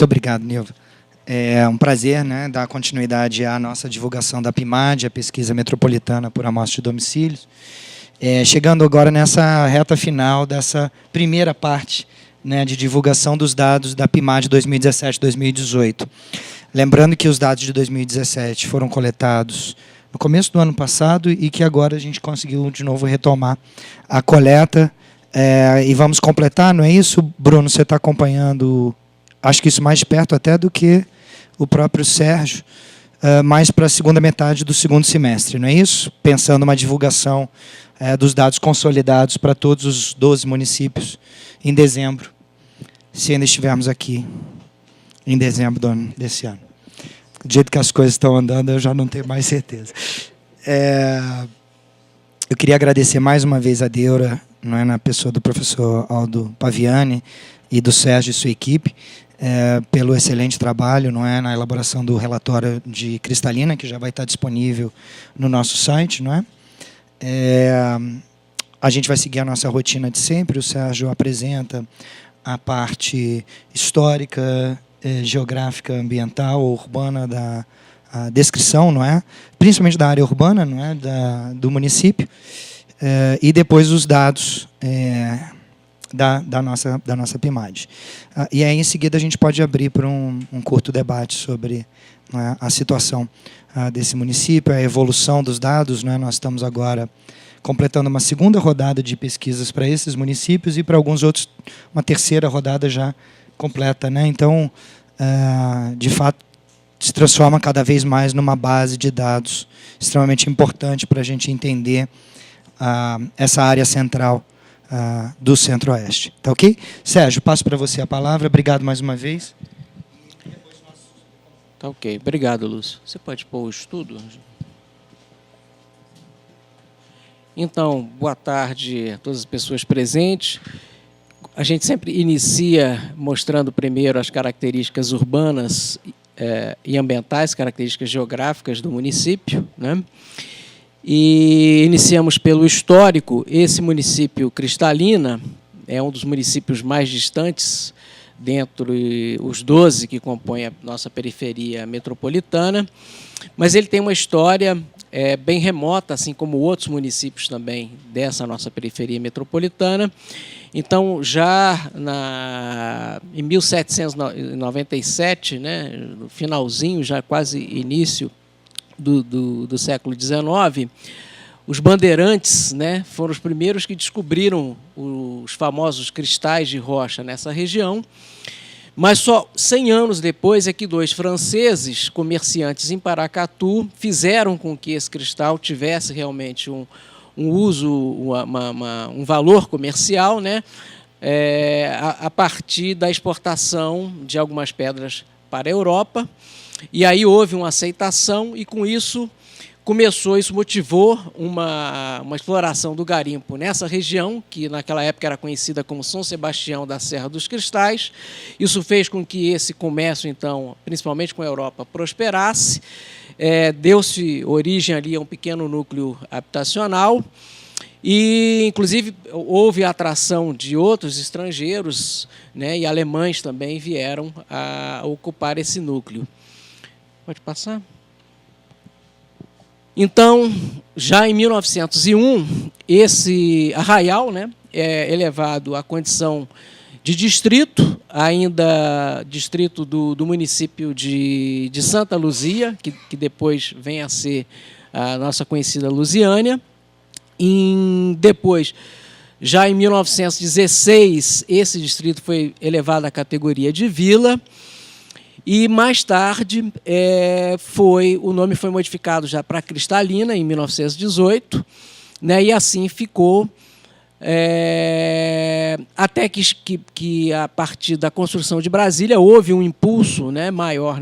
Muito obrigado, Nilva. É um prazer, né, dar continuidade à nossa divulgação da PIMAD, a Pesquisa Metropolitana por Amostra de Domicílios. Chegando agora nessa reta final dessa primeira parte, né, de divulgação dos dados da PIMAD 2017-2018. Lembrando que os dados de 2017 foram coletados no começo do ano passado e que agora a gente conseguiu de novo retomar a coleta e vamos completar, não é isso? Bruno, você está acompanhando, acho que isso mais de perto até do que o próprio Sérgio, mais para a segunda metade do segundo semestre, não é isso? Pensando uma divulgação dos dados consolidados para todos os 12 municípios em dezembro, se ainda estivermos aqui em dezembro desse ano. Do jeito que as coisas estão andando, eu já não tenho mais certeza. Eu queria agradecer mais uma vez a Deura, não é, na pessoa do professor Aldo Paviani e do Sérgio e sua equipe, pelo excelente trabalho, não é, na elaboração do relatório de Cristalina, que já vai estar disponível no nosso site, não é? A gente vai seguir a nossa rotina de sempre. O Sérgio apresenta a parte histórica, geográfica, ambiental, urbana da descrição, não é? Principalmente da área urbana, não é, do município, e depois os dados da nossa PIMAD. E aí, em seguida, a gente pode abrir para um curto debate sobre, não é, a situação desse município, a evolução dos dados, não é? Nós estamos agora completando uma segunda rodada de pesquisas para esses municípios e para alguns outros, uma terceira rodada já completa, né? Então, de fato, se transforma cada vez mais numa base de dados extremamente importante para a gente entender essa área central do Centro-Oeste. Tá ok? Sérgio, passo para você a palavra. Obrigado mais uma vez. Tá ok. Obrigado, Lúcio. Você pode pôr o estudo? Então, boa tarde a todas as pessoas presentes. A gente sempre inicia mostrando primeiro as características urbanas e ambientais, características geográficas do município, né? E iniciamos pelo histórico. Esse município, Cristalina, é um dos municípios mais distantes dentre os 12 que compõem a nossa periferia metropolitana, mas ele tem uma história bem remota, assim como outros municípios também dessa nossa periferia metropolitana. Então, já em 1797, né, no finalzinho, já quase início do século XIX, os bandeirantes, né, foram os primeiros que descobriram os famosos cristais de rocha nessa região, mas só 100 anos depois é que 2 franceses, comerciantes em Paracatu, fizeram com que esse cristal tivesse realmente um uso, um valor comercial, né, a partir da exportação de algumas pedras para a Europa. E aí houve uma aceitação e, com isso, isso motivou uma exploração do garimpo nessa região, que naquela época era conhecida como São Sebastião da Serra dos Cristais. Isso fez com que esse comércio, então, principalmente com a Europa, prosperasse. Deu-se origem ali a um pequeno núcleo habitacional e, inclusive, houve a atração de outros estrangeiros, né, e alemães também vieram a ocupar esse núcleo. Pode passar? Então, já em 1901, esse arraial, né, é elevado à condição de distrito, ainda distrito do município de Santa Luzia, que depois vem a ser a nossa conhecida Lusiânia. Depois, já em 1916, esse distrito foi elevado à categoria de vila. E, mais tarde, o nome foi modificado já para Cristalina, em 1918, né, e assim ficou, até que, a partir da construção de Brasília, houve um impulso, né, maior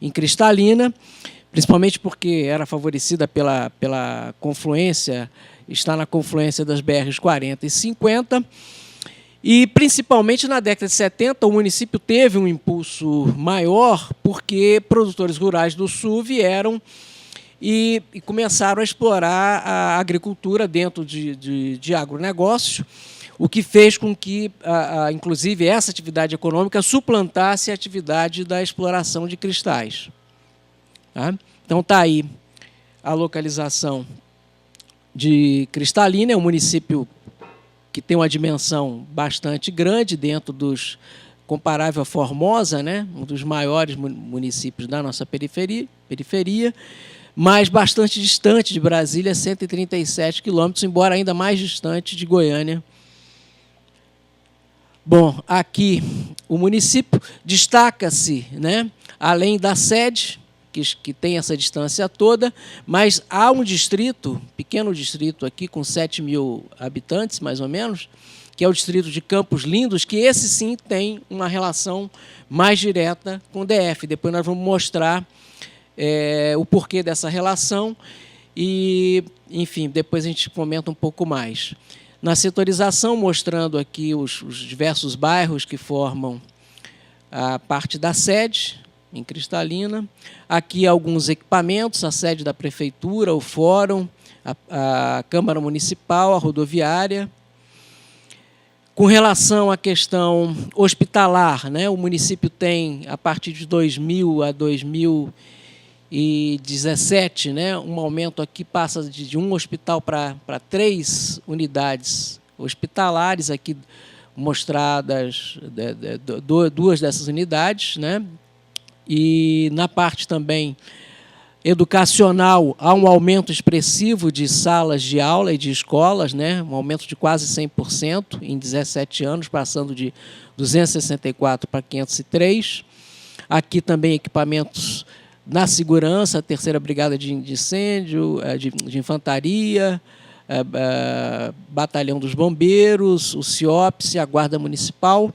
em Cristalina, principalmente porque era favorecida pela confluência, está na confluência das BRs 40 e 50, e, principalmente, na década de 70, o município teve um impulso maior porque produtores rurais do Sul vieram e começaram a explorar a agricultura dentro de agronegócio. o que fez com que, inclusive, essa atividade econômica suplantasse a atividade da exploração de cristais. Tá? Então, está aí a localização de Cristalina, é um município que tem uma dimensão bastante grande, dentro dos, comparável a Formosa, né? Um dos maiores municípios da nossa periferia, mas bastante distante de Brasília, 137 quilômetros, embora ainda mais distante de Goiânia. Bom, aqui o município destaca-se, né, além da sede, que tem essa distância toda, mas há um distrito, pequeno distrito aqui, com 7 mil habitantes, mais ou menos, que é o distrito de Campos Lindos, que esse sim tem uma relação mais direta com o DF. Depois nós vamos mostrar o porquê dessa relação e, enfim, depois a gente comenta um pouco mais. Na setorização, mostrando aqui os diversos bairros que formam a parte da sede, em Cristalina. Aqui alguns equipamentos, a sede da prefeitura, o fórum, a Câmara Municipal, a rodoviária. Com relação à questão hospitalar, né, o município tem, a partir de 2000 a 2017, né, um aumento aqui, passa de um hospital para 3 unidades hospitalares, aqui mostradas 2 dessas unidades, né? E na parte também educacional, há um aumento expressivo de salas de aula e de escolas, né? Um aumento de quase 100% em 17 anos, passando de 264 para 503. Aqui também equipamentos na segurança, a 3ª Brigada de Incêndio, de Infantaria, Batalhão dos Bombeiros, o CIOPS, a Guarda Municipal.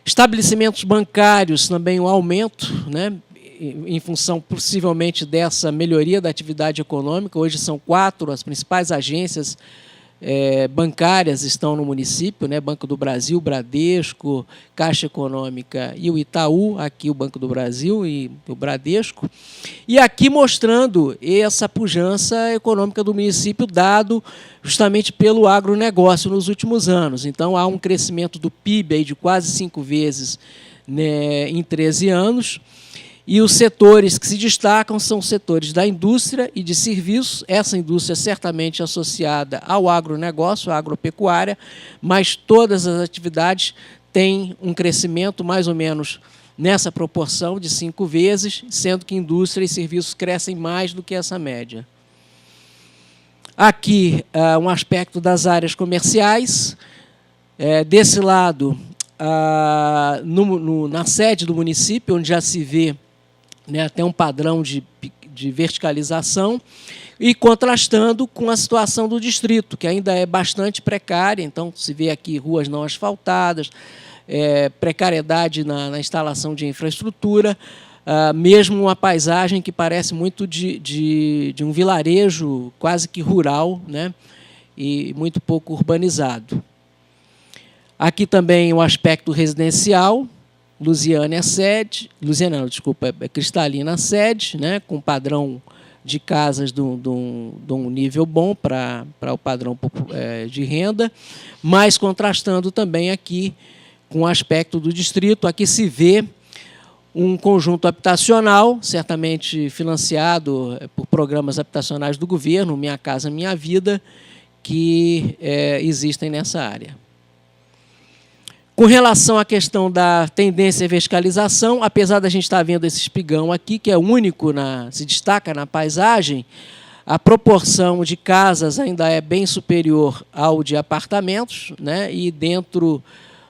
Estabelecimentos bancários, também um aumento, né, em função, possivelmente, dessa melhoria da atividade econômica. Hoje são 4 as principais agências bancárias estão no município, né, Banco do Brasil, Bradesco, Caixa Econômica e o Itaú, aqui o Banco do Brasil e o Bradesco. E aqui mostrando essa pujança econômica do município, dado justamente pelo agronegócio nos últimos anos. Então, há um crescimento do PIB aí de quase 5 vezes, né, em 13 anos. E os setores que se destacam são os setores da indústria e de serviços, essa indústria certamente associada ao agronegócio, à agropecuária, mas todas as atividades têm um crescimento mais ou menos nessa proporção de 5 vezes, sendo que indústria e serviços crescem mais do que essa média. Aqui, um aspecto das áreas comerciais. Desse lado, na sede do município, onde já se vê, né, até um padrão de verticalização, e contrastando com a situação do distrito, que ainda é bastante precária. Então, se vê aqui ruas não asfaltadas, precariedade na instalação de infraestrutura, mesmo uma paisagem que parece muito de um vilarejo quase que rural, né, e muito pouco urbanizado. Aqui também o aspecto residencial. Cristalina sede, né, com padrão de casas de um nível bom para o padrão de renda, mas contrastando também aqui com o aspecto do distrito. Aqui se vê um conjunto habitacional, certamente financiado por programas habitacionais do governo, Minha Casa Minha Vida, que existem nessa área. Com relação à questão da tendência à verticalização, apesar da gente estar vendo esse espigão aqui, que é único, se destaca na paisagem, a proporção de casas ainda é bem superior ao de apartamentos, né? E dentro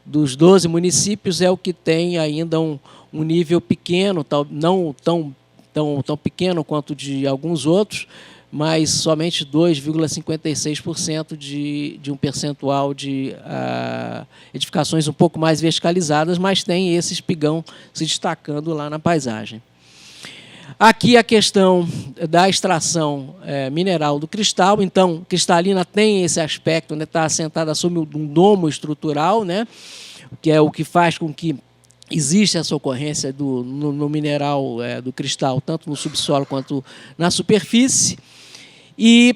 dos 12 municípios é o que tem ainda um nível pequeno, não tão pequeno quanto de alguns outros, mas somente 2,56% de um percentual de edificações um pouco mais verticalizadas, mas tem esse espigão se destacando lá na paisagem. Aqui a questão da extração mineral do cristal. Então, Cristalina tem esse aspecto, né, está assentada sobre um domo estrutural, né, que é o que faz com que existe essa ocorrência no mineral do cristal, tanto no subsolo quanto na superfície. E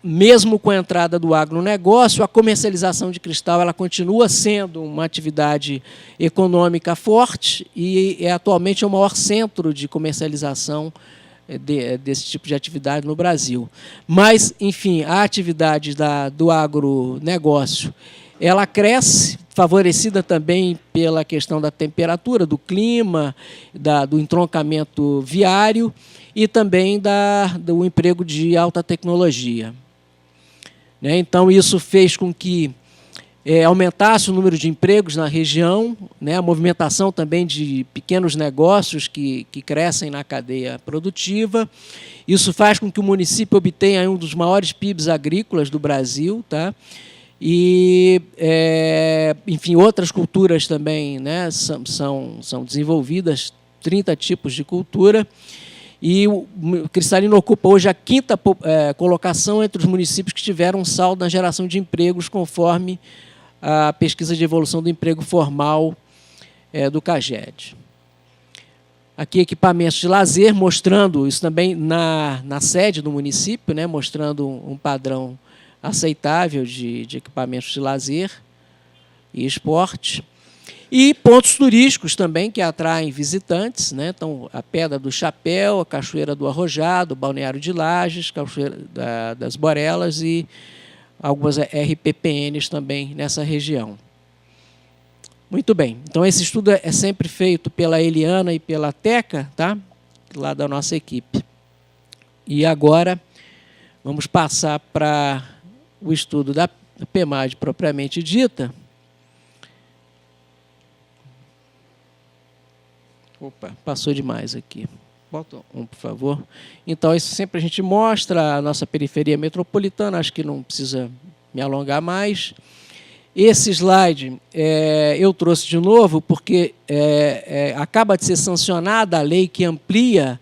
mesmo com a entrada do agronegócio, a comercialização de cristal ela continua sendo uma atividade econômica forte e atualmente é o maior centro de comercialização desse tipo de atividade no Brasil. Mas, enfim, a atividade do agronegócio ela cresce, favorecida também pela questão da temperatura, do clima, do entroncamento viário e também do emprego de alta tecnologia. Então, isso fez com que aumentasse o número de empregos na região, a movimentação também de pequenos negócios que crescem na cadeia produtiva. Isso faz com que o município obtenha um dos maiores PIBs agrícolas do Brasil, tá? E, enfim, outras culturas também são desenvolvidas, 30 tipos de cultura. E o Cristalino ocupa hoje a 5ª colocação entre os municípios que tiveram um saldo na geração de empregos, conforme a pesquisa de evolução do emprego formal do CAGED. Aqui equipamentos de lazer, mostrando isso também na sede do município, mostrando um padrão aceitável de equipamentos de lazer e esporte. E pontos turísticos também que atraem visitantes, Então, a Pedra do Chapéu, a Cachoeira do Arrojado, o Balneário de Lages, Cachoeira das Borelas e algumas RPPNs também nessa região. Muito bem. Então, esse estudo é sempre feito pela Eliana e pela Teca, tá? Lá da nossa equipe. E agora vamos passar para o estudo da PEMAD propriamente dita. Opa, passou demais aqui. Bota um, por favor. Então, isso sempre a gente mostra a nossa periferia metropolitana, acho que não precisa me alongar mais. Esse slide eu trouxe de novo porque acaba de ser sancionada a lei que amplia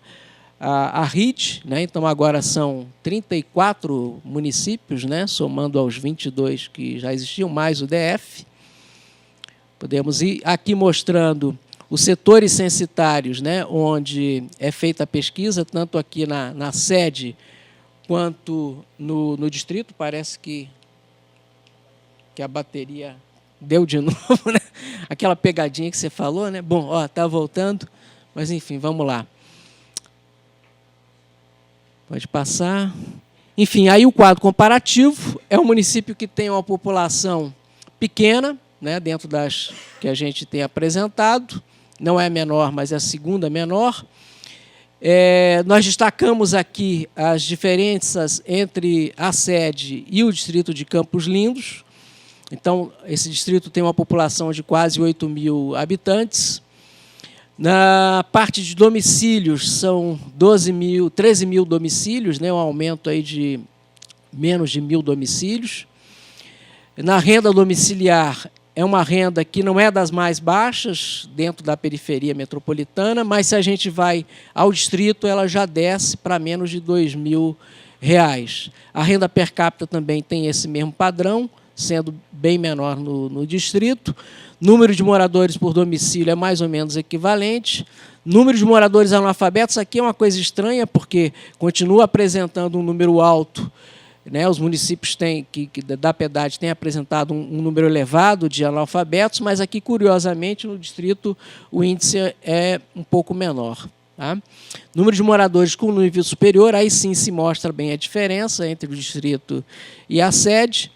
a RIT, Então, agora são 34 municípios, somando aos 22 que já existiam, mais o DF. Podemos ir aqui mostrando os setores censitários, onde é feita a pesquisa, tanto aqui na sede quanto no distrito. Parece que a bateria deu de novo, Aquela pegadinha que você falou, Bom, está voltando, mas enfim, vamos lá. Pode passar. Enfim, aí o quadro comparativo é um município que tem uma população pequena, dentro das que a gente tem apresentado. Não é a menor, mas é a segunda menor. Nós destacamos aqui as diferenças entre a sede e o distrito de Campos Lindos. Então, esse distrito tem uma população de quase 8 mil habitantes. Na parte de domicílios, são 13 mil domicílios, um aumento aí de menos de 1.000 domicílios. Na renda domiciliar, é uma renda que não é das mais baixas dentro da periferia metropolitana, mas se a gente vai ao distrito, ela já desce para menos de R$ 2.000. A renda per capita também tem esse mesmo padrão, sendo bem menor no distrito. Número de moradores por domicílio é mais ou menos equivalente. Número de moradores analfabetos, aqui é uma coisa estranha, porque continua apresentando um número alto. Os municípios da PEDAD têm apresentado um número elevado de analfabetos, mas aqui, curiosamente, no distrito, o índice é um pouco menor. Tá? Número de moradores com nível superior, aí sim se mostra bem a diferença entre o distrito e a sede.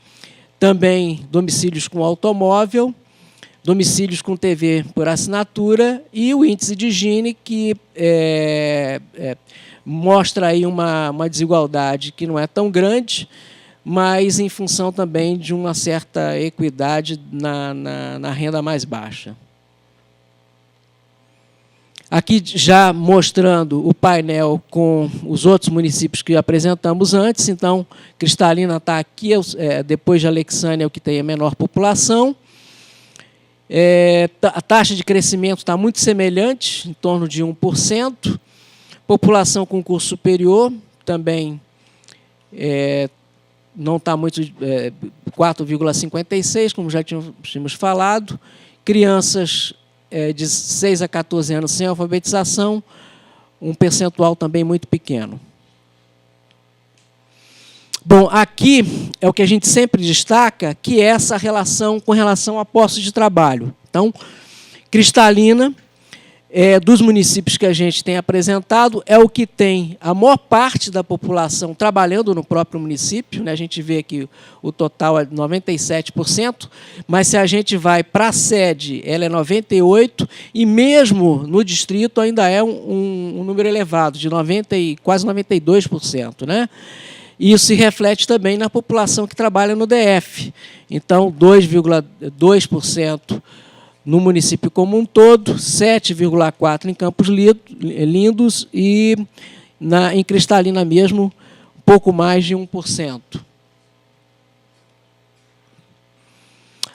Também domicílios com automóvel, domicílios com TV por assinatura e o índice de Gini, que mostra aí uma desigualdade que não é tão grande, mas em função também de uma certa equidade na renda mais baixa. Aqui já mostrando o painel com os outros municípios que apresentamos antes. Então, Cristalina está aqui, depois de Alexânia, é o que tem a menor população. A taxa de crescimento está muito semelhante, em torno de 1%. População com curso superior também não está muito, 4,56, como já tínhamos falado. Crianças de 6 a 14 anos sem alfabetização, um percentual também muito pequeno. Bom, aqui é o que a gente sempre destaca, que é essa relação com relação a postos de trabalho. Então, Cristalina, dos municípios que a gente tem apresentado, é o que tem a maior parte da população trabalhando no próprio município, né? A gente vê que o total é 97%, mas se a gente vai para a sede, ela é 98%, e mesmo no distrito ainda é um número elevado, de quase 92%. Né? Isso se reflete também na população que trabalha no DF. Então, 2,2% no município como um todo, 7,4% em Campos Lindos e em Cristalina mesmo, um pouco mais de 1%.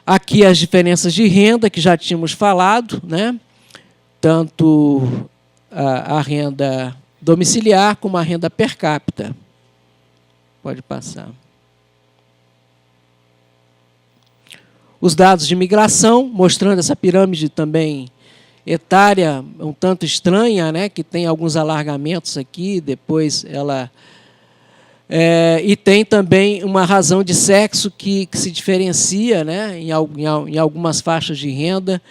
Aqui as diferenças de renda, que já tínhamos falado, né? Tanto a renda domiciliar como a renda per capita. Pode passar. Os dados de migração, mostrando essa pirâmide também etária, um tanto estranha, né, que tem alguns alargamentos aqui, depois ela... e tem também uma razão de sexo que se diferencia, né, em algumas faixas de renda.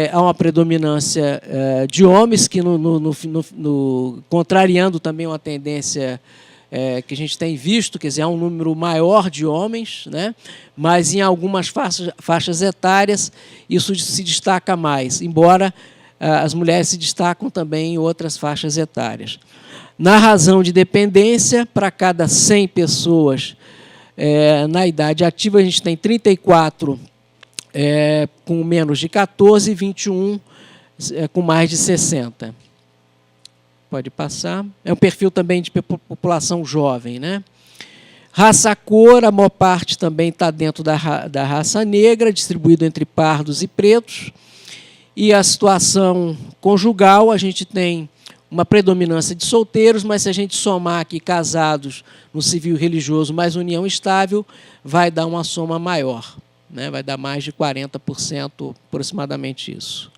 Há uma predominância de homens, que contrariando também uma tendência que a gente tem visto, quer dizer, há um número maior de homens, né? Mas em algumas faixas etárias isso se destaca mais, embora as mulheres se destacam também em outras faixas etárias. Na razão de dependência, para cada 100 pessoas na idade ativa, a gente tem 34 com menos de 14 e 21 com mais de 60. Pode passar. É um perfil também de população jovem, né? Raça-cor, a maior parte também está dentro da raça negra, distribuído entre pardos e pretos. E a situação conjugal, a gente tem uma predominância de solteiros, mas se a gente somar aqui casados no civil e religioso mais união estável, vai dar uma soma maior, né? Vai dar mais de 40%, aproximadamente isso.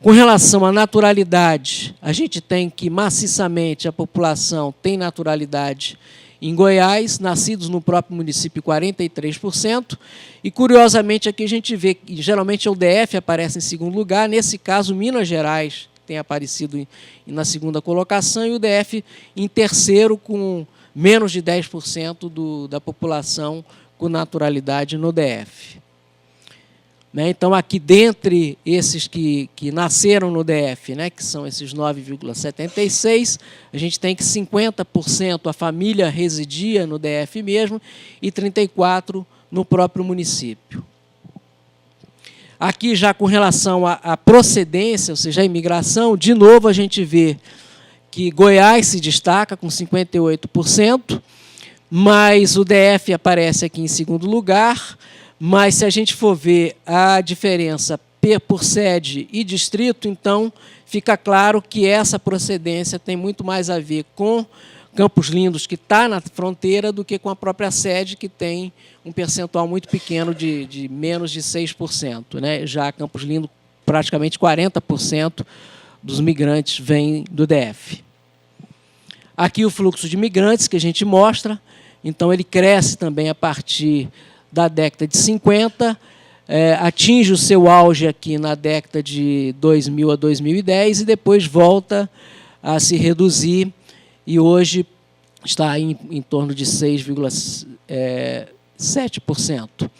Com relação à naturalidade, a gente tem que, maciçamente, a população tem naturalidade em Goiás, nascidos no próprio município, 43%, e, curiosamente, aqui a gente vê que, geralmente, o DF aparece em segundo lugar, nesse caso, Minas Gerais tem aparecido na segunda colocação, e o DF em terceiro, com menos de 10% da população com naturalidade no DF. Então, aqui, dentre esses que nasceram no DF, né, que são esses 9,76%, a gente tem que 50% a família residia no DF mesmo e 34% no próprio município. Aqui, já com relação à procedência, ou seja, a imigração, de novo a gente vê que Goiás se destaca com 58%, mas o DF aparece aqui em segundo lugar. Mas, se a gente for ver a diferença por sede e distrito, então fica claro que essa procedência tem muito mais a ver com Campos Lindos, que está na fronteira, do que com a própria sede, que tem um percentual muito pequeno de menos de 6%. Né? Já Campos Lindos, praticamente 40% dos migrantes vêm do DF. Aqui o fluxo de migrantes que a gente mostra, então ele cresce também a partir da década de 50, atinge o seu auge aqui na década de 2000 a 2010 e depois volta a se reduzir e hoje está em torno de 6,7%.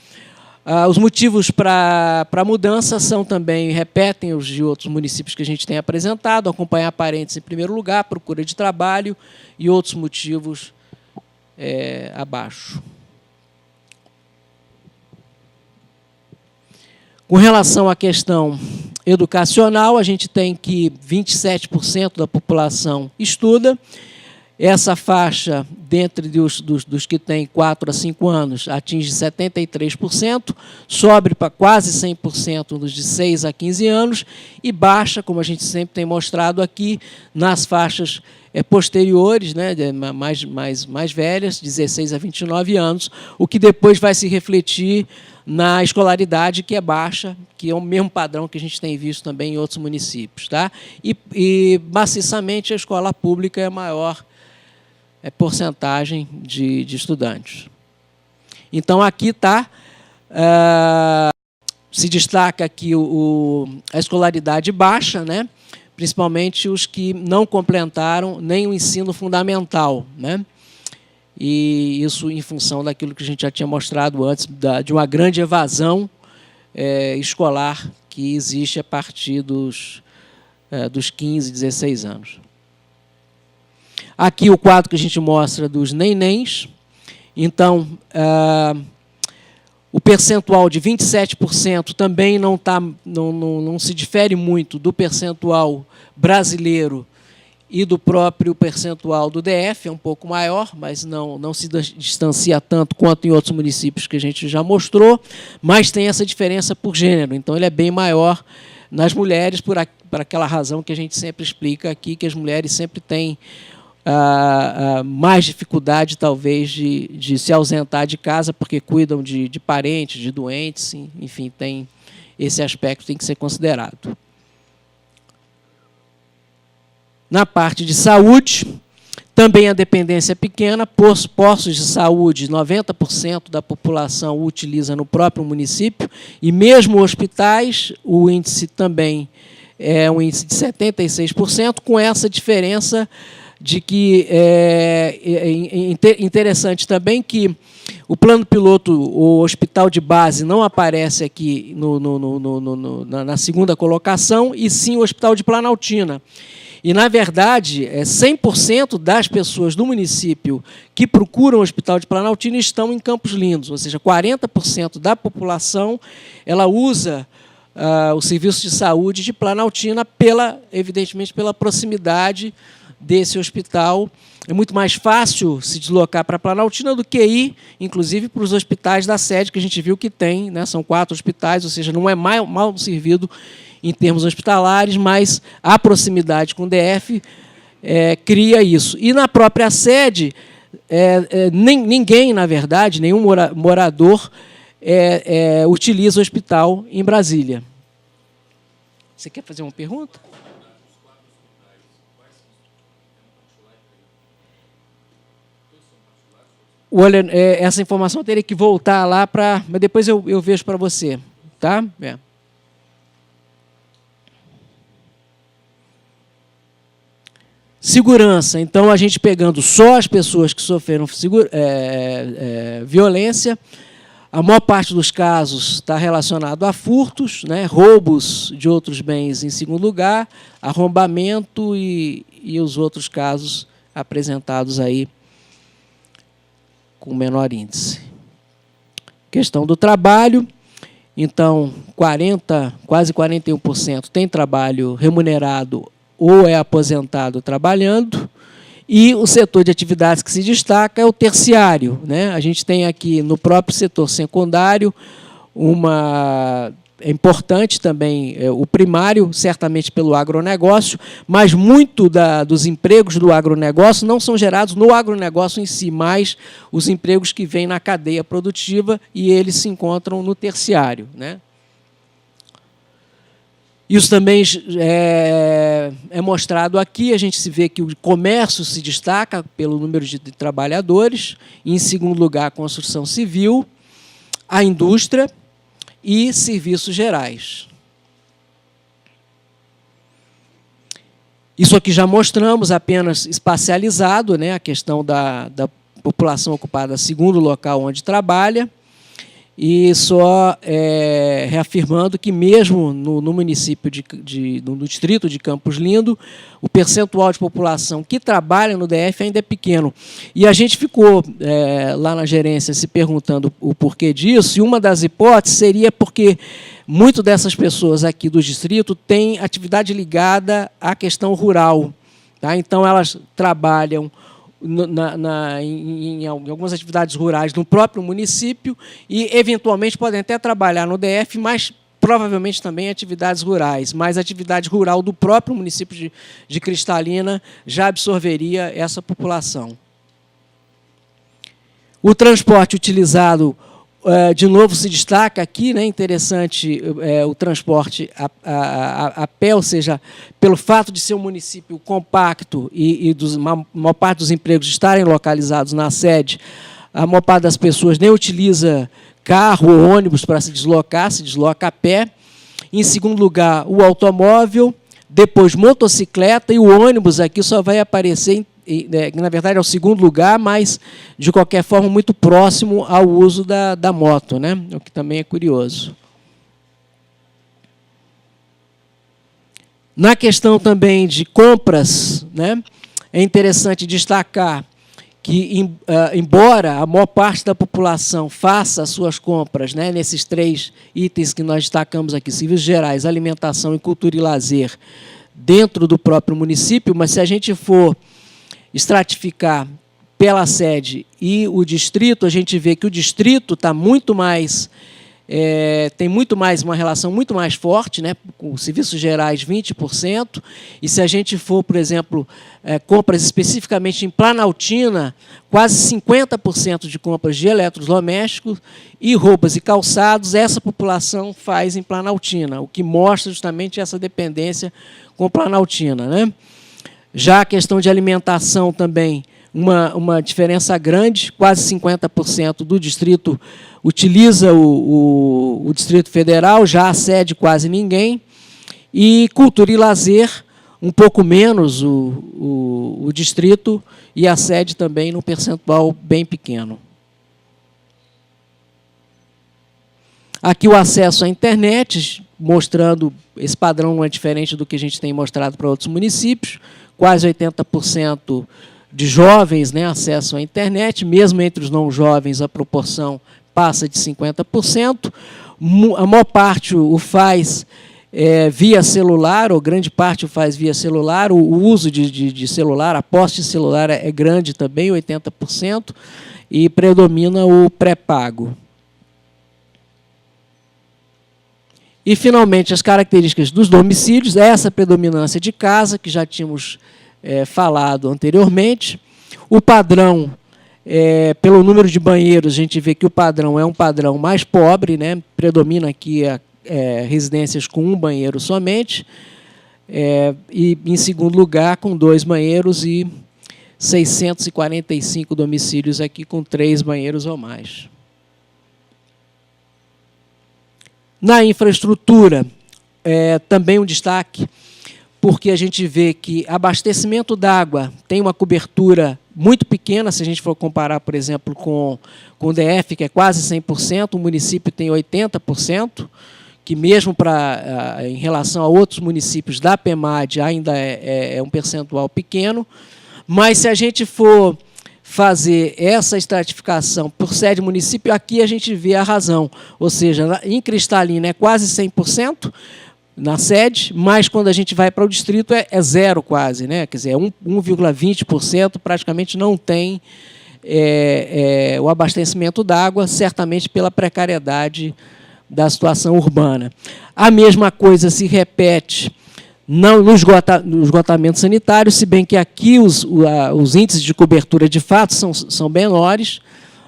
Os motivos para a mudança são também, repetem os de outros municípios que a gente tem apresentado, acompanhar parentes em primeiro lugar, procura de trabalho e outros motivos abaixo. Com relação à questão educacional, a gente tem que 27% da população estuda. Essa faixa, dentre dos que têm 4 a 5 anos, atinge 73%, sobe para quase 100% dos de 6 a 15 anos e baixa, como a gente sempre tem mostrado aqui, nas faixas posteriores, né, mais velhas, 16 a 29 anos, o que depois vai se refletir na escolaridade, que é baixa, que é o mesmo padrão que a gente tem visto também em outros municípios. Tá? E maciçamente, a escola pública é a maior porcentagem de estudantes. Então, aqui está, se destaca aqui a escolaridade baixa, né? Principalmente os que não completaram nem o ensino fundamental, né? E isso em função daquilo que a gente já tinha mostrado antes, de uma grande evasão escolar que existe a partir dos 15, 16 anos. Aqui o quadro que a gente mostra dos nenéns. Então, o percentual de 27% também não se difere muito do percentual brasileiro e do próprio percentual do DF, é um pouco maior, mas não se distancia tanto quanto em outros municípios que a gente já mostrou, mas tem essa diferença por gênero, então ele é bem maior nas mulheres, por aquela razão que a gente sempre explica aqui, que as mulheres sempre têm mais dificuldade, talvez, de se ausentar de casa, porque cuidam de parentes, de doentes, enfim, tem esse aspecto tem que ser considerado. Na parte de saúde, também a dependência é pequena, postos de saúde, 90% da população utiliza no próprio município, e mesmo hospitais, o índice também é um índice de 76%, com essa diferença de que é interessante também que o plano piloto, o hospital de base, não aparece aqui na segunda colocação, e sim o hospital de Planaltina. E, na verdade, 100% das pessoas do município que procuram o Hospital de Planaltina estão em Campos Lindos, ou seja, 40% da população ela usa o serviço de saúde de Planaltina, evidentemente, pela proximidade desse hospital. É muito mais fácil se deslocar para Planaltina do que ir, inclusive, para os hospitais da sede, que a gente viu que tem, né? São 4 hospitais, ou seja, não é mal servido em termos hospitalares, mas a proximidade com o DF cria isso. E na própria sede, ninguém, na verdade, nenhum morador utiliza o hospital em Brasília. Você quer fazer uma pergunta? Olha, essa informação teria que voltar lá para... Mas depois eu vejo para você, tá? Segurança, então, a gente pegando só as pessoas que sofreram violência, a maior parte dos casos está relacionado a furtos, né, roubos de outros bens em segundo lugar, arrombamento e os outros casos apresentados aí com menor índice. Questão do trabalho, então, quase 41% tem trabalho remunerado ou é aposentado trabalhando, e o setor de atividades que se destaca é o terciário, né? A gente tem aqui no próprio setor secundário é importante também o primário, certamente pelo agronegócio, mas muito dos empregos do agronegócio não são gerados no agronegócio em si, mas os empregos que vêm na cadeia produtiva e eles se encontram no terciário, né? Isso também é mostrado aqui, a gente se vê que o comércio se destaca pelo número de trabalhadores, em segundo lugar a construção civil, a indústria e serviços gerais. Isso aqui já mostramos, apenas espacializado, né, a questão da população ocupada segundo local onde trabalha, e só reafirmando que mesmo no município no distrito de Campos Lindo, o percentual de população que trabalha no DF ainda é pequeno. E a gente ficou lá na gerência se perguntando o porquê disso, e uma das hipóteses seria porque muitas dessas pessoas aqui do distrito têm atividade ligada à questão rural, tá? Então, elas trabalham em algumas atividades rurais no próprio município e, eventualmente, podem até trabalhar no DF, mas provavelmente também atividades rurais. Mas a atividade rural do próprio município de Cristalina já absorveria essa população. O transporte utilizado de novo, se destaca aqui, né, interessante, o transporte a pé, ou seja, pelo fato de ser um município compacto e a maior parte dos empregos estarem localizados na sede, a maior parte das pessoas nem utiliza carro ou ônibus para se desloca a pé. Em segundo lugar, o automóvel, depois motocicleta, e o ônibus aqui só vai aparecer, na verdade, é o segundo lugar, mas, de qualquer forma, muito próximo ao uso da moto, né? O que também é curioso. Na questão também de compras, né, é interessante destacar que, embora a maior parte da população faça as suas compras, né, nesses 3 itens que nós destacamos aqui, serviços gerais, alimentação e cultura e lazer, dentro do próprio município, mas se a gente for estratificar pela sede e o distrito, a gente vê que o distrito está muito mais... tem muito mais uma relação muito mais forte, né, com serviços gerais 20%, e se a gente for, por exemplo, compras especificamente em Planaltina, quase 50% de compras de eletrodomésticos e roupas e calçados, essa população faz em Planaltina, o que mostra justamente essa dependência com Planaltina, né? Já a questão de alimentação também, uma diferença grande, quase 50% do distrito utiliza o Distrito Federal, já a sede quase ninguém, e cultura e lazer, um pouco menos o distrito, e a sede também num percentual bem pequeno. Aqui o acesso à internet, mostrando esse padrão não é diferente do que a gente tem mostrado para outros municípios, quase 80% de jovens, né, acesso à internet, mesmo entre os não jovens a proporção passa de 50%, a maior parte o faz via celular, ou grande parte o faz via celular, o uso de celular, a posse de celular é grande também, 80%, e predomina o pré-pago. E, finalmente, as características dos domicílios, essa predominância de casa, que já tínhamos falado anteriormente. O padrão, pelo número de banheiros, a gente vê que o padrão é um padrão mais pobre, né? Predomina aqui residências com 1 banheiro somente, e, em segundo lugar, com 2 banheiros e 645 domicílios aqui com 3 banheiros ou mais. Na infraestrutura, também um destaque, porque a gente vê que abastecimento d'água tem uma cobertura muito pequena, se a gente for comparar, por exemplo, com o DF, que é quase 100%, o município tem 80%, que mesmo em relação a outros municípios da PEMAD ainda é um percentual pequeno, mas se a gente for fazer essa estratificação por sede município, aqui a gente vê a razão, ou seja, em Cristalina é quase 100%, na sede, mas quando a gente vai para o distrito é zero quase, né? Quer dizer, 1,20%, praticamente não tem o abastecimento d'água, certamente pela precariedade da situação urbana. A mesma coisa se repete no esgotamento sanitário, se bem que aqui os índices de cobertura de fato são menores,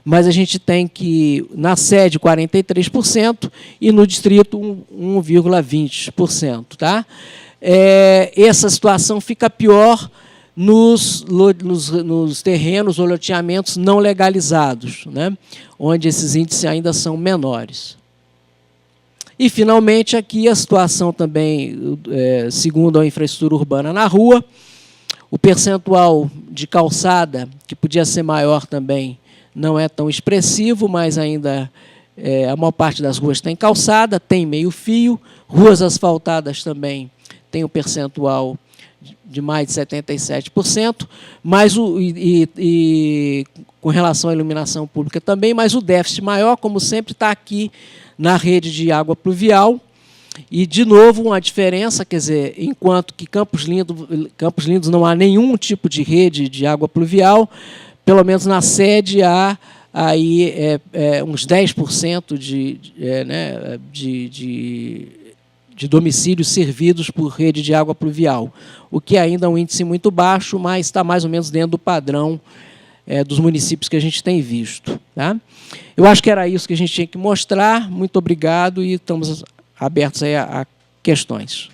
mas a gente tem que, na sede, 43% e no distrito 1,20%. Tá? Essa situação fica pior nos terrenos ou loteamentos não legalizados, né? Onde esses índices ainda são menores. E, finalmente, aqui a situação também, segundo a infraestrutura urbana na rua, o percentual de calçada, que podia ser maior também, não é tão expressivo, mas ainda a maior parte das ruas tem calçada, tem meio-fio, ruas asfaltadas também tem um percentual de mais de 77%, mas com relação à iluminação pública também, mas o déficit maior, como sempre, está aqui na rede de água pluvial. E, de novo, uma diferença, quer dizer, enquanto que Campos Lindos não há nenhum tipo de rede de água pluvial, pelo menos na sede há aí uns 10% de domicílios servidos por rede de água pluvial, o que ainda é um índice muito baixo, mas está mais ou menos dentro do padrão dos municípios que a gente tem visto. Tá? Eu acho que era isso que a gente tinha que mostrar. Muito obrigado e estamos abertos aí a questões.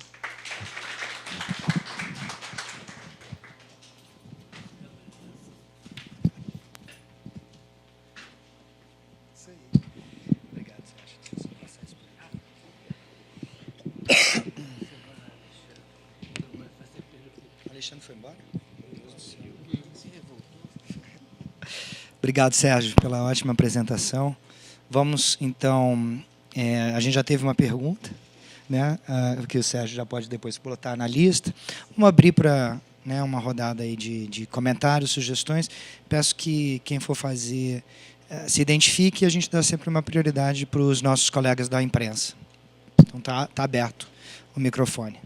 Alexandre foi embora? Obrigado, Sérgio, pela ótima apresentação. Vamos, então, a gente já teve uma pergunta, né, que o Sérgio já pode depois botar na lista. Vamos abrir para, né, uma rodada aí de comentários, sugestões. Peço que quem for fazer se identifique e a gente dá sempre uma prioridade para os nossos colegas da imprensa. Então, tá aberto o microfone.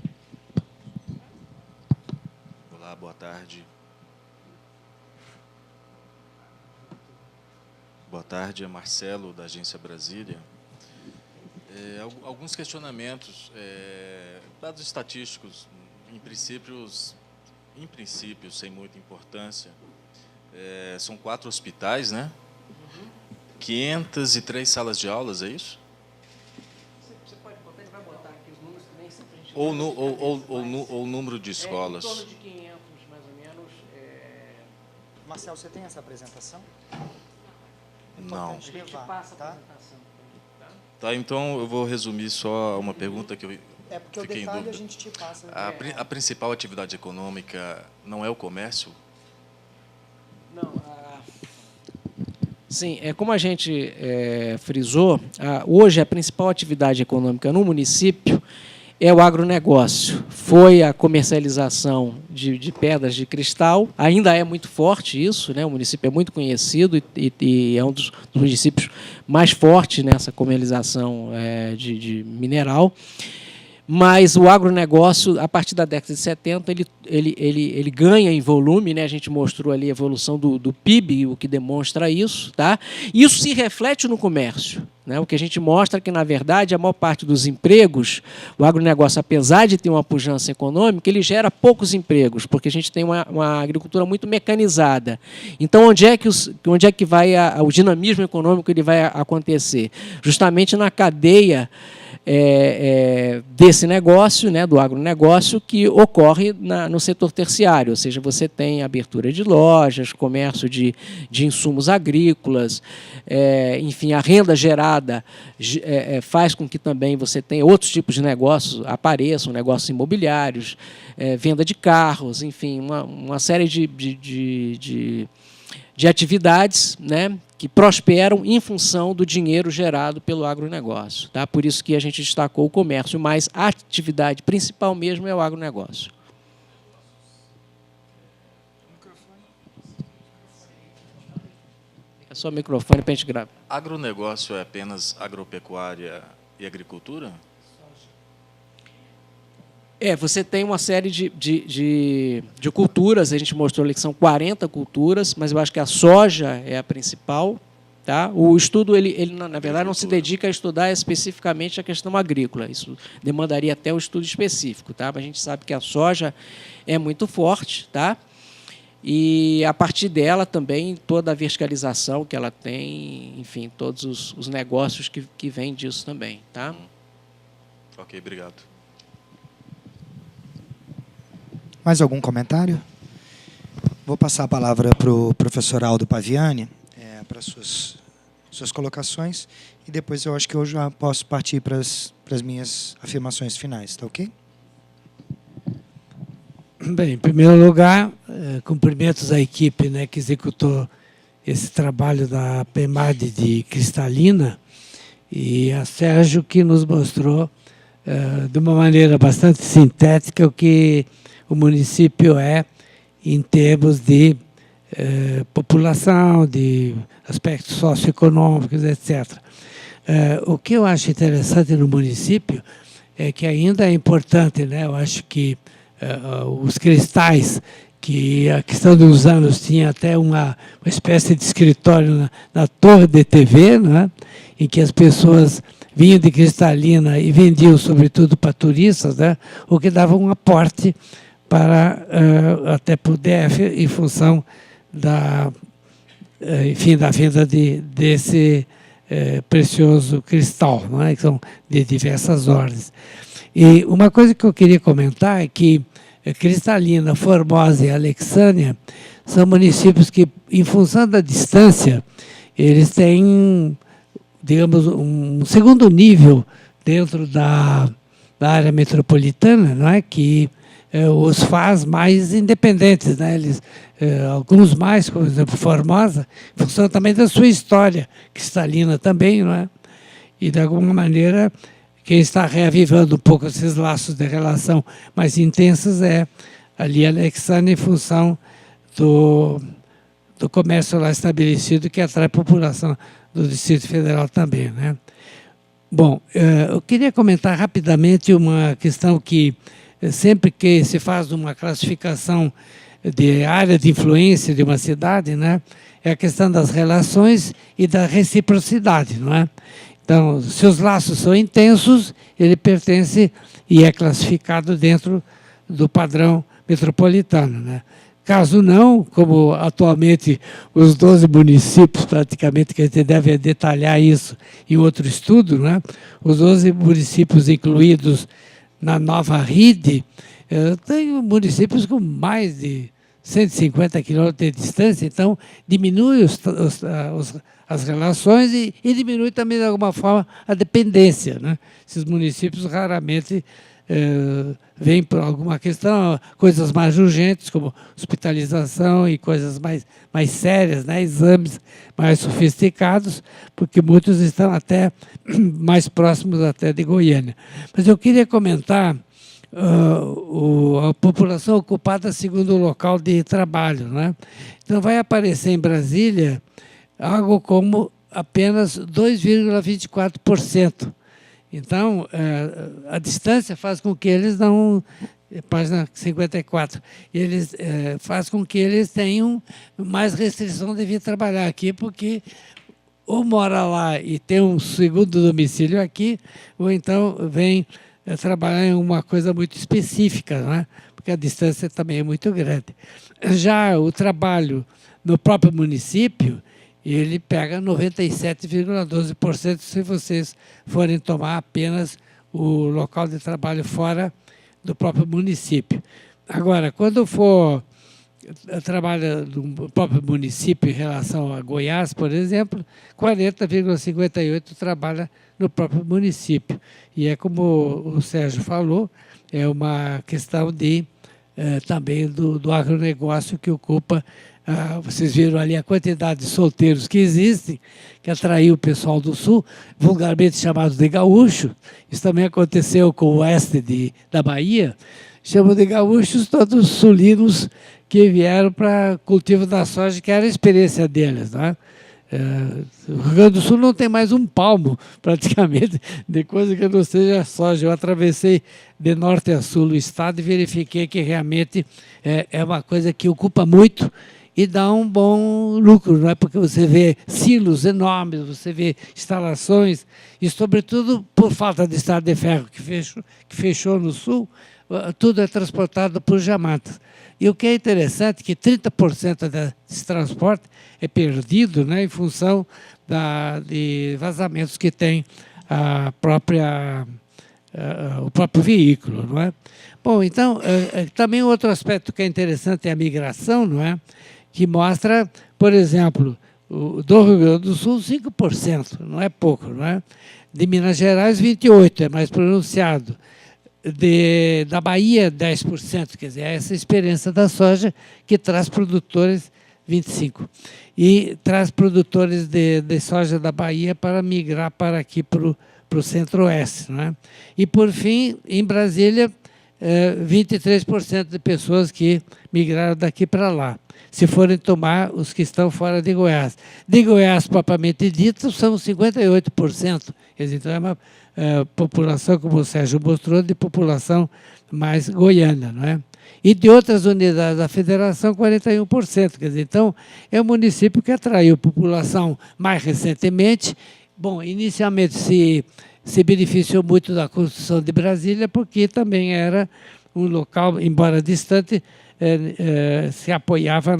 Olá, boa tarde. Boa tarde, é Marcelo, da Agência Brasília. Alguns questionamentos, dados estatísticos, em princípio, sem muita importância. São 4 hospitais, né? 503 salas de aulas, é isso? Você pode botar, ele vai botar aqui os números que nem sempre a gente... Ou o número de escolas. Em torno de 500, mais ou menos. Marcelo, você tem essa apresentação? Não. A gente passa a apresentação. Tá, então eu vou resumir só uma pergunta que eu porque fiquei o detalhe em dúvida. a gente te passa. A principal atividade econômica não é o comércio? Não. Sim, como a gente frisou, hoje a principal atividade econômica no município é o agronegócio. Foi a comercialização de pedras de cristal. Ainda é muito forte isso, né? O município é muito conhecido e é um dos municípios mais fortes nessa comercialização de mineral. Mas o agronegócio, a partir da década de 70, ele ganha em volume, né? A gente mostrou ali a evolução do PIB, o que demonstra isso. Tá? Isso se reflete no comércio. Né? O que a gente mostra é que, na verdade, a maior parte dos empregos, o agronegócio, apesar de ter uma pujança econômica, ele gera poucos empregos, porque a gente tem uma agricultura muito mecanizada. Então, onde é que vai o dinamismo econômico ele vai acontecer? Justamente na cadeia desse negócio, né, do agronegócio, que ocorre no setor terciário, ou seja, você tem abertura de lojas, comércio de insumos agrícolas, enfim, a renda gerada faz com que também você tenha outros tipos de negócios apareçam, negócios imobiliários, venda de carros, enfim, uma série de atividades, né, que prosperam em função do dinheiro gerado pelo agronegócio. Tá? Por isso que a gente destacou o comércio, mas a atividade principal mesmo é o agronegócio. É só o microfone para a gente gravar. Agronegócio é apenas agropecuária e agricultura? Você tem uma série de culturas, a gente mostrou ali que são 40 culturas, mas eu acho que a soja é a principal. Tá? O estudo, ele na verdade, não se dedica a estudar especificamente a questão agrícola, isso demandaria até o estudo específico. Tá? Mas a gente sabe que a soja é muito forte, tá? E, a partir dela, também, toda a verticalização que ela tem, enfim, todos os negócios que vêm disso também. Tá? Ok, obrigado. Mais algum comentário? Vou passar a palavra para o professor Aldo Paviani, para suas colocações, e depois eu acho que eu já posso partir para as minhas afirmações finais, está ok? Bem, em primeiro lugar, cumprimentos à equipe, né, que executou esse trabalho da PEMAD de Cristalina, e a Sérgio, que nos mostrou de uma maneira bastante sintética o que o município é em termos de população, de aspectos socioeconômicos, etc. O que eu acho interessante no município é que ainda é importante, né? Eu acho que os cristais, que a questão dos anos tinha até uma espécie de escritório na torre de TV, né? Em que as pessoas vinham de Cristalina e vendiam, sobretudo, para turistas, né? O que dava um aporte para até para o DF, em função enfim, da venda desse precioso cristal, não é? Que são de diversas ordens. E uma coisa que eu queria comentar é que Cristalina, Formosa e Alexânia são municípios que, em função da distância, eles têm, digamos, um segundo nível dentro da área metropolitana, não é? Que os faz mais independentes, né? Eles, alguns mais, por exemplo, Formosa, em função também da sua história, Cristalina também, não é? E, de alguma maneira, quem está reavivando um pouco esses laços de relação mais intensos é ali a Alexânia, em função do comércio lá estabelecido, que atrai a população do Distrito Federal também, né? Bom, eu queria comentar rapidamente uma questão que sempre que se faz uma classificação de área de influência de uma cidade, né, é a questão das relações e da reciprocidade, não é? Então, se os laços são intensos, ele pertence e é classificado dentro do padrão metropolitano, né? Caso não, como atualmente os 12 municípios, praticamente, que a gente deve detalhar isso em outro estudo, né? Os 12 municípios incluídos na nova RID, tem municípios com mais de 150 quilômetros de distância, então diminui as relações e diminui também, de alguma forma, a dependência, né? Esses municípios raramente vêm por alguma questão, coisas mais urgentes, como hospitalização e coisas mais sérias, né? Exames mais sofisticados, porque muitos estão até mais próximos até de Goiânia. Mas eu queria comentar a população ocupada segundo o local de trabalho, né? Então, vai aparecer em Brasília algo como apenas 2,24%. Então, a distância faz com que eles não... Página 54. Eles faz com que eles tenham mais restrição de vir trabalhar aqui, porque ou mora lá e tem um segundo domicílio aqui, ou então vem trabalhar em uma coisa muito específica, né? Porque a distância também é muito grande. Já o trabalho no próprio município, ele pega 97,12% se vocês forem tomar apenas o local de trabalho fora do próprio município. Agora, quando for trabalha no próprio município em relação a Goiás, por exemplo, 40,58% trabalha no próprio município. E é como o Sérgio falou, é uma questão também do agronegócio que ocupa. Vocês viram ali a quantidade de solteiros que existem, que atraiu o pessoal do Sul, vulgarmente chamados de gaúcho. Isso também aconteceu com o oeste da Bahia. Chamam de gaúchos todos sulinos que vieram para cultivo da soja, que era a experiência deles, né? O Rio Grande do Sul não tem mais um palmo, praticamente, de coisa que não seja soja. Eu atravessei de norte a sul o estado e verifiquei que realmente é uma coisa que ocupa muito e dá um bom lucro, não é? Porque você vê silos enormes, você vê instalações, e sobretudo por falta de estrada de ferro que fechou no sul, tudo é transportado por jamatas. E o que é interessante é que 30% desse transporte é perdido, né, em função de vazamentos que tem o próprio veículo, não é? Bom, então, também outro aspecto que é interessante é a migração, não é? Que mostra, por exemplo, do Rio Grande do Sul, 5%, não é pouco, não é? De Minas Gerais, 28%, é mais pronunciado. Da Bahia, 10%, quer dizer, é essa experiência da soja que traz produtores, 25%, e traz produtores de soja da Bahia para migrar para aqui, para o centro-oeste, não é? E, por fim, em Brasília, 23% de pessoas que migraram daqui para lá, se forem tomar os que estão fora de Goiás. De Goiás, propriamente dito, são 58%. Então, é uma população, como o Sérgio mostrou, de população mais goiana, não é? E de outras unidades da federação, 41%. Quer dizer, então, é um município que atraiu população mais recentemente. Bom, inicialmente se beneficiou muito da construção de Brasília, porque também era um local, embora distante, se apoiava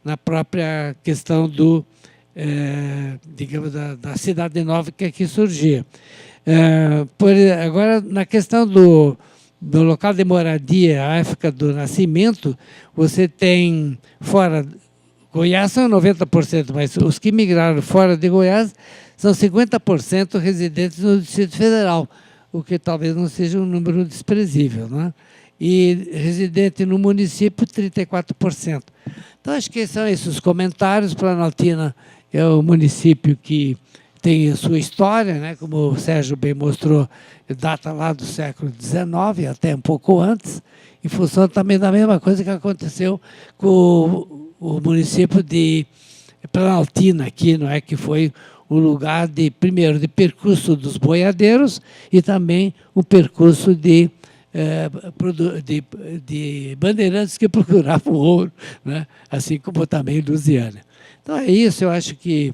na própria questão do, digamos, da cidade nova que aqui surgia. Agora, na questão do local de moradia, a época do nascimento, você tem fora... Goiás são 90%, mas os que migraram fora de Goiás são 50% residentes no Distrito Federal, o que talvez não seja um número desprezível, né? E residente no município, 34%. Então, acho que são esses os comentários. Planaltina é o município que tem a sua história, né? Como o Sérgio bem mostrou, data lá do século XIX, até um pouco antes, em função também da mesma coisa que aconteceu com o município de Planaltina aqui, não é, que foi o lugar de, primeiro, de percurso dos boiadeiros e também o percurso de bandeirantes que procuravam ouro, né, assim como também Lusiana. Então é isso, eu acho que,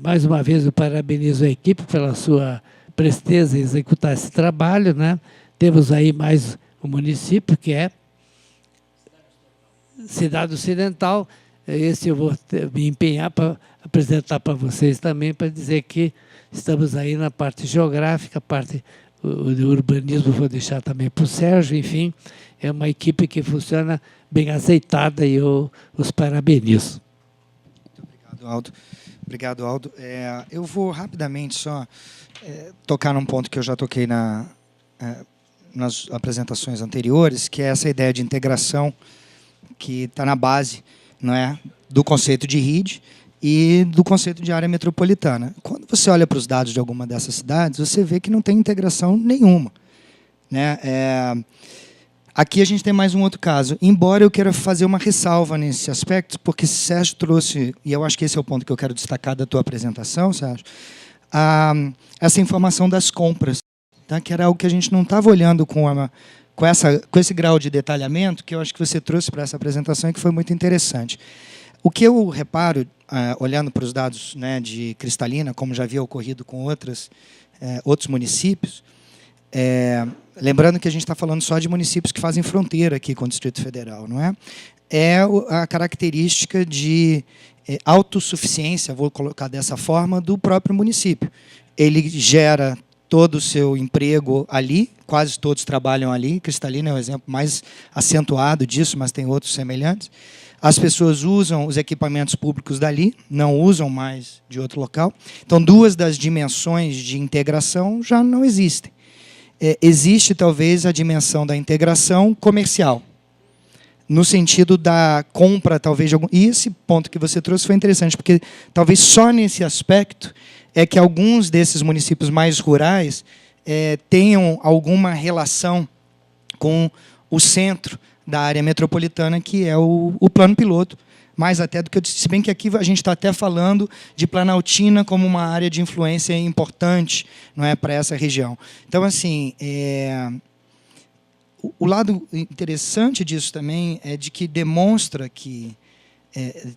mais uma vez, eu parabenizo a equipe pela sua presteza em executar esse trabalho, né. Temos aí mais um município que é Cidade Ocidental. Esse eu vou me empenhar para apresentar para vocês também, para dizer que estamos aí na parte geográfica, a parte do urbanismo vou deixar também para o Sérgio. Enfim, é uma equipe que funciona bem azeitada e eu os parabenizo. Muito obrigado, Aldo. Obrigado, Aldo. Eu vou rapidamente só tocar num ponto que eu já toquei nas apresentações anteriores, que é essa ideia de integração que está na base, não é, do conceito de RID e do conceito de área metropolitana. Quando você olha para os dados de alguma dessas cidades, você vê que não tem integração nenhuma, né? Aqui a gente tem mais um outro caso, embora eu queira fazer uma ressalva nesse aspecto, porque Sérgio trouxe, e eu acho que esse é o ponto que eu quero destacar da tua apresentação, Sérgio, essa informação das compras, tá? Que era algo que a gente não estava olhando com esse grau de detalhamento que eu acho que você trouxe para essa apresentação e que foi muito interessante. O que eu reparo, olhando para os dados, né, de Cristalina, como já havia ocorrido com outros municípios, lembrando que a gente está falando só de municípios que fazem fronteira aqui com o Distrito Federal, não é? É a característica de autossuficiência, vou colocar dessa forma, do próprio município. Ele gera todo o seu emprego ali, quase todos trabalham ali. Cristalina é o exemplo mais acentuado disso, mas tem outros semelhantes. As pessoas usam os equipamentos públicos dali, não usam mais de outro local. Então, duas das dimensões de integração já não existem. Existe, talvez, a dimensão da integração comercial, no sentido da compra, talvez, de algum... E esse ponto que você trouxe foi interessante, porque talvez só nesse aspecto é que alguns desses municípios mais rurais tenham alguma relação com o centro da área metropolitana, que é o plano piloto, mais até do que eu disse, se bem que aqui a gente está até falando de Planaltina como uma área de influência importante, não é, para essa região. Então, assim, o lado interessante disso também é de que demonstra que,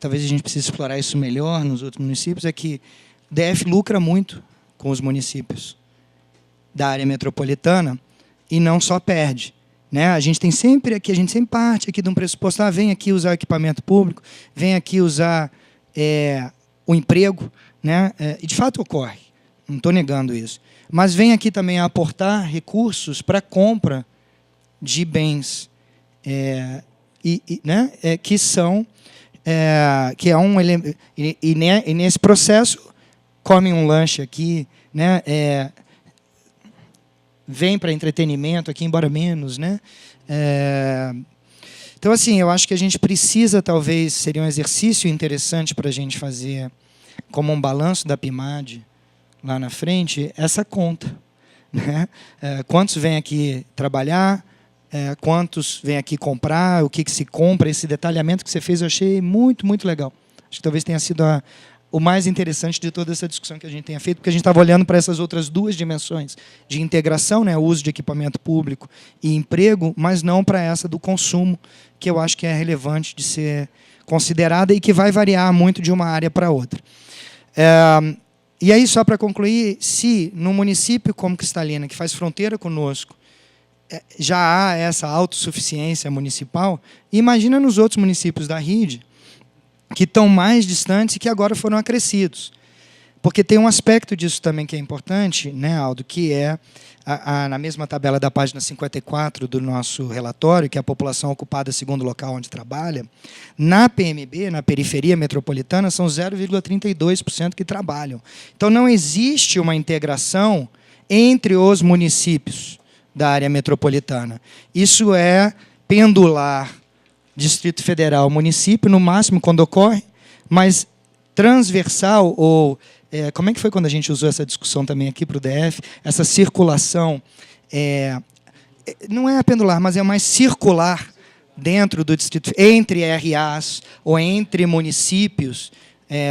talvez a gente precise explorar isso melhor nos outros municípios, é que DF lucra muito com os municípios da área metropolitana e não só perde, né? A gente sempre parte aqui de um pressuposto, vem aqui usar o equipamento público, vem aqui usar o emprego, né? E de fato ocorre, não estou negando isso, mas vem aqui também a aportar recursos para a compra de bens né? Que são que é um elemento, e nesse processo comem um lanche aqui, né? Vem para entretenimento aqui, embora menos, né? Então, assim, eu acho que a gente precisa, talvez, seria um exercício interessante para a gente fazer, como um balanço da PIMAD, lá na frente, essa conta, né? Quantos vêm aqui trabalhar, quantos vêm aqui comprar, o que se compra, esse detalhamento que você fez, eu achei muito, muito legal. Acho que talvez tenha sido o mais interessante de toda essa discussão que a gente tenha feito, porque a gente estava olhando para essas outras duas dimensões de integração, né, o uso de equipamento público e emprego, mas não para essa do consumo, que eu acho que é relevante de ser considerada e que vai variar muito de uma área para outra. E aí, só para concluir, se num município como Cristalina, que faz fronteira conosco, já há essa autossuficiência municipal, imagina nos outros municípios da RID, que estão mais distantes e que agora foram acrescidos. Porque tem um aspecto disso também que é importante, né, Aldo, que é, na mesma tabela da página 54 do nosso relatório, que é a população ocupada segundo local onde trabalha, na PMB, na periferia metropolitana, são 0,32% que trabalham. Então, não existe uma integração entre os municípios da área metropolitana. Isso é pendular Distrito Federal, município, no máximo, quando ocorre, mas transversal ou... como é que foi quando a gente usou essa discussão também aqui para o DF? Essa circulação, não é pendular, mas é mais circular dentro do distrito, entre RAs ou entre municípios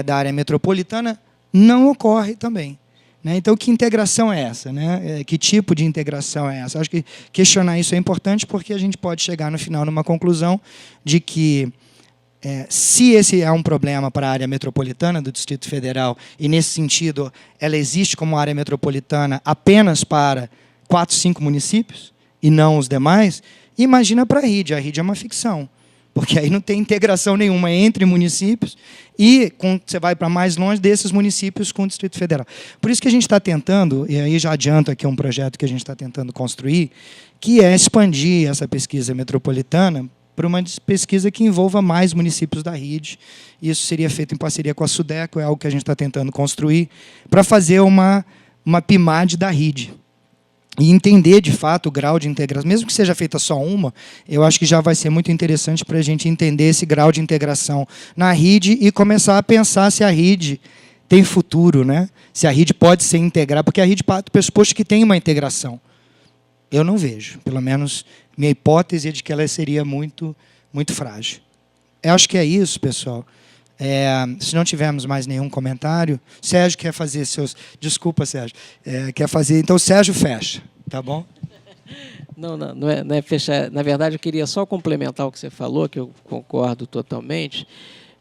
da área metropolitana, não ocorre também. Né? Então, que integração é essa? Né? Que tipo de integração é essa? Acho que questionar isso é importante, porque a gente pode chegar, no final, numa conclusão de que, se esse é um problema para a área metropolitana do Distrito Federal, e, nesse sentido, ela existe como área metropolitana apenas para 4, 5 municípios, e não os demais, imagina para a RID. A RID é uma ficção, porque aí não tem integração nenhuma entre municípios e você vai para mais longe desses municípios com o Distrito Federal. Por isso que a gente está tentando, e aí já adianto aqui um projeto que a gente está tentando construir, que é expandir essa pesquisa metropolitana para uma pesquisa que envolva mais municípios da RID. Isso seria feito em parceria com a Sudeco, é algo que a gente está tentando construir, para fazer uma PIMAD da RID. E entender, de fato, o grau de integração. Mesmo que seja feita só uma, eu acho que já vai ser muito interessante para a gente entender esse grau de integração na RID e começar a pensar se a RID tem futuro, né? Se a RID pode ser integrada, porque a RID parte do pressuposto que tem uma integração. Eu não vejo. Pelo menos, minha hipótese é de que ela seria muito, muito frágil. Eu acho que é isso, pessoal. Se não tivermos mais nenhum comentário, Sérgio quer fazer seus... Desculpa, Sérgio. Quer fazer... Então, Sérgio fecha, tá bom? Não é fechar. Na verdade, eu queria só complementar o que você falou, que eu concordo totalmente,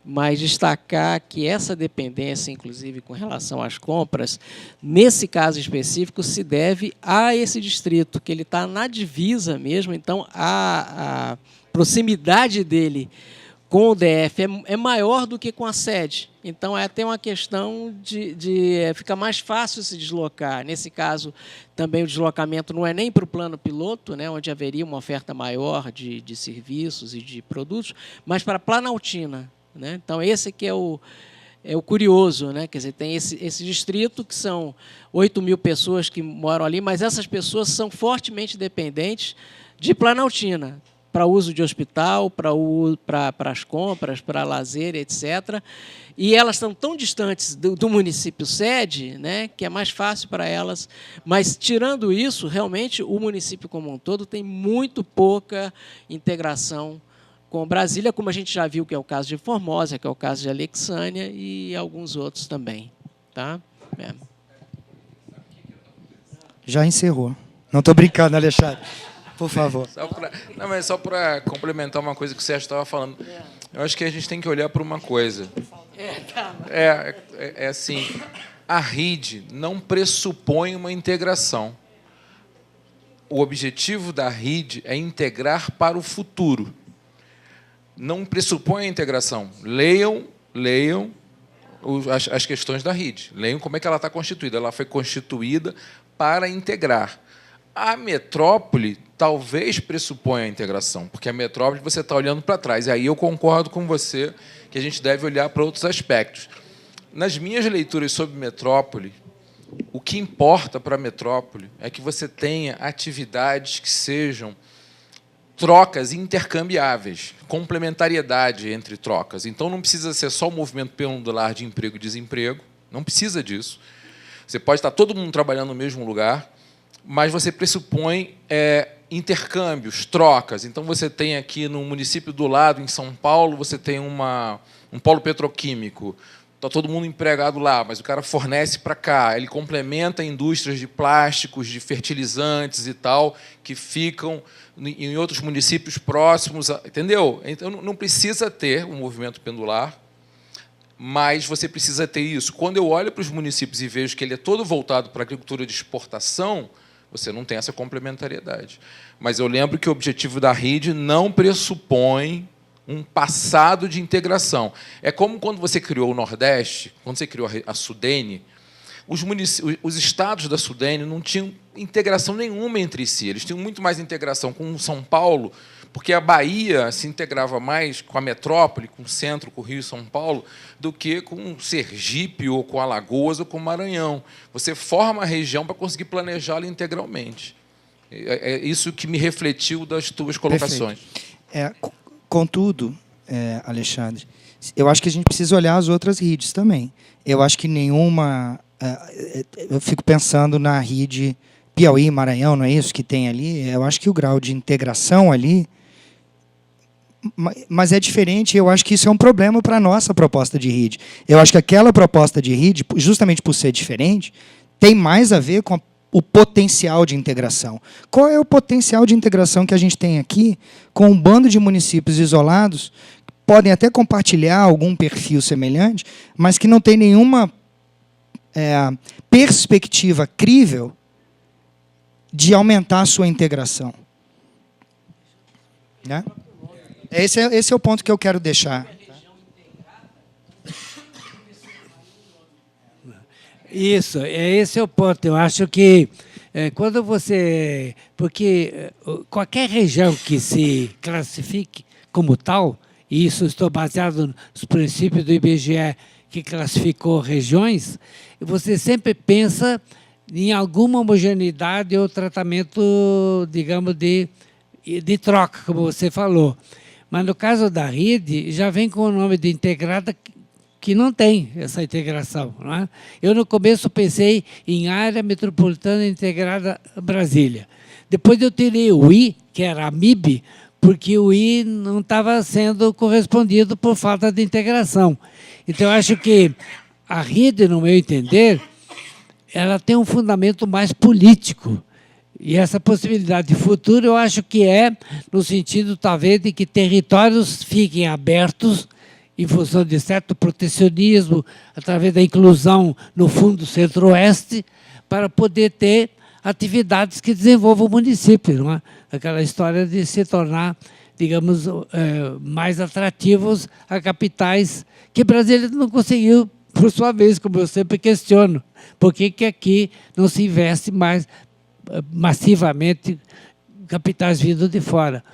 mas destacar que essa dependência, inclusive com relação às compras, nesse caso específico, se deve a esse distrito, que ele está na divisa mesmo, então a proximidade dele com o DF é maior do que com a sede. Então, é até uma questão de ficar mais fácil se deslocar. Nesse caso, também o deslocamento não é nem para o plano piloto, né, onde haveria uma oferta maior de serviços e de produtos, mas para a Planaltina. Né? Então, esse que é o curioso. Né? Quer dizer, tem esse distrito, que são 8.000 pessoas que moram ali, mas essas pessoas são fortemente dependentes de Planaltina, para uso de hospital, para as compras, para lazer, etc. E elas estão tão distantes do município sede, né, que é mais fácil para elas. Mas, tirando isso, realmente, o município como um todo tem muito pouca integração com Brasília, como a gente já viu que é o caso de Formosa, que é o caso de Alexânia e alguns outros também. Tá? Já encerrou. Não estou brincando, Alexandre. Por favor. Só para complementar uma coisa que o Sérgio estava falando. Eu acho que a gente tem que olhar para uma coisa. Assim, a RID não pressupõe uma integração. O objetivo da RID é integrar para o futuro. Não pressupõe a integração. Leiam as questões da RID. Leiam como é que ela está constituída. Ela foi constituída para integrar. A metrópole talvez pressuponha a integração, porque a metrópole você está olhando para trás. E aí eu concordo com você que a gente deve olhar para outros aspectos. Nas minhas leituras sobre metrópole, o que importa para a metrópole é que você tenha atividades que sejam trocas intercambiáveis, complementariedade entre trocas. Então, não precisa ser só o movimento pendular de emprego e desemprego, não precisa disso. Você pode estar todo mundo trabalhando no mesmo lugar, mas você pressupõe intercâmbios, trocas. Então, você tem aqui no município do lado, em São Paulo, você tem um polo petroquímico. Está todo mundo empregado lá, mas o cara fornece para cá. Ele complementa indústrias de plásticos, de fertilizantes e tal, que ficam em outros municípios próximos. Entendeu? Então, não precisa ter um movimento pendular, mas você precisa ter isso. Quando eu olho para os municípios e vejo que ele é todo voltado para a agricultura de exportação, você não tem essa complementariedade. Mas eu lembro que o objetivo da RID não pressupõe um passado de integração. É como quando você criou o Nordeste, quando você criou a Sudene, os estados da Sudene não tinham integração nenhuma entre si. Eles tinham muito mais integração com São Paulo, porque a Bahia se integrava mais com a metrópole, com o centro, com o Rio e São Paulo, do que com Sergipe, ou com Alagoas, ou com o Maranhão. Você forma a região para conseguir planejá-la integralmente. É isso que me refletiu das tuas colocações. Contudo, Alexandre, eu acho que a gente precisa olhar as outras redes também. Eu acho que nenhuma... eu fico pensando na rede Piauí, Maranhão, não é isso que tem ali? Eu acho que o grau de integração ali... Mas é diferente, eu acho que isso é um problema para a nossa proposta de rede. Eu acho que aquela proposta de rede, justamente por ser diferente, tem mais a ver com o potencial de integração. Qual é o potencial de integração que a gente tem aqui com um bando de municípios isolados, que podem até compartilhar algum perfil semelhante, mas que não tem nenhuma perspectiva crível de aumentar a sua integração? Né? Esse é o ponto que eu quero deixar. Isso, esse é o ponto. Eu acho que quando você... Porque qualquer região que se classifique como tal, e isso estou baseado nos princípios do IBGE que classificou regiões, você sempre pensa em alguma homogeneidade ou tratamento, digamos, de troca, como você falou. Mas, no caso da rede, já vem com o nome de integrada, que não tem essa integração. Não é? Eu, no começo, pensei em Área Metropolitana Integrada Brasília. Depois eu tirei o I, que era a MIB, porque o I não estava sendo correspondido por falta de integração. Então, eu acho que a rede, no meu entender, ela tem um fundamento mais político. E essa possibilidade de futuro, eu acho que no sentido, talvez, de que territórios fiquem abertos em função de certo protecionismo, através da inclusão no Fundo Centro-Oeste, para poder ter atividades que desenvolvam o município. Não é? Aquela história de se tornar, digamos, mais atrativos a capitais que Brasília não conseguiu, por sua vez, como eu sempre questiono. Por que aqui não se investe mais massivamente capitais vindo de fora?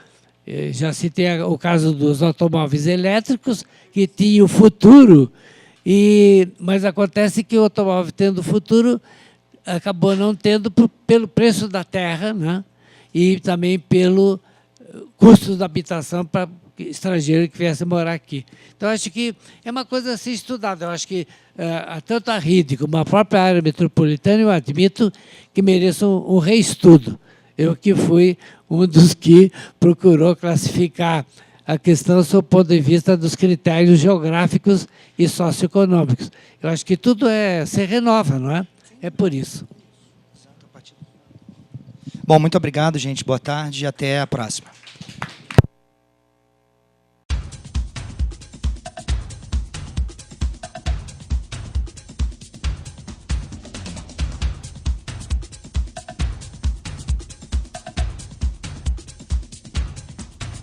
Já citei o caso dos automóveis elétricos, que tinham o futuro, mas acontece que o automóvel tendo futuro acabou não tendo pelo preço da terra, né? E também pelo custo da habitação para estrangeiro que viesse morar aqui. Então, acho que é uma coisa a ser estudada. Eu acho que tanto a RID como a própria área metropolitana, eu admito que mereçam um reestudo. Eu que fui um dos que procurou classificar a questão sob o ponto de vista dos critérios geográficos e socioeconômicos. Eu acho que tudo se renova, não é? É por isso. Bom, muito obrigado, gente. Boa tarde e até a próxima.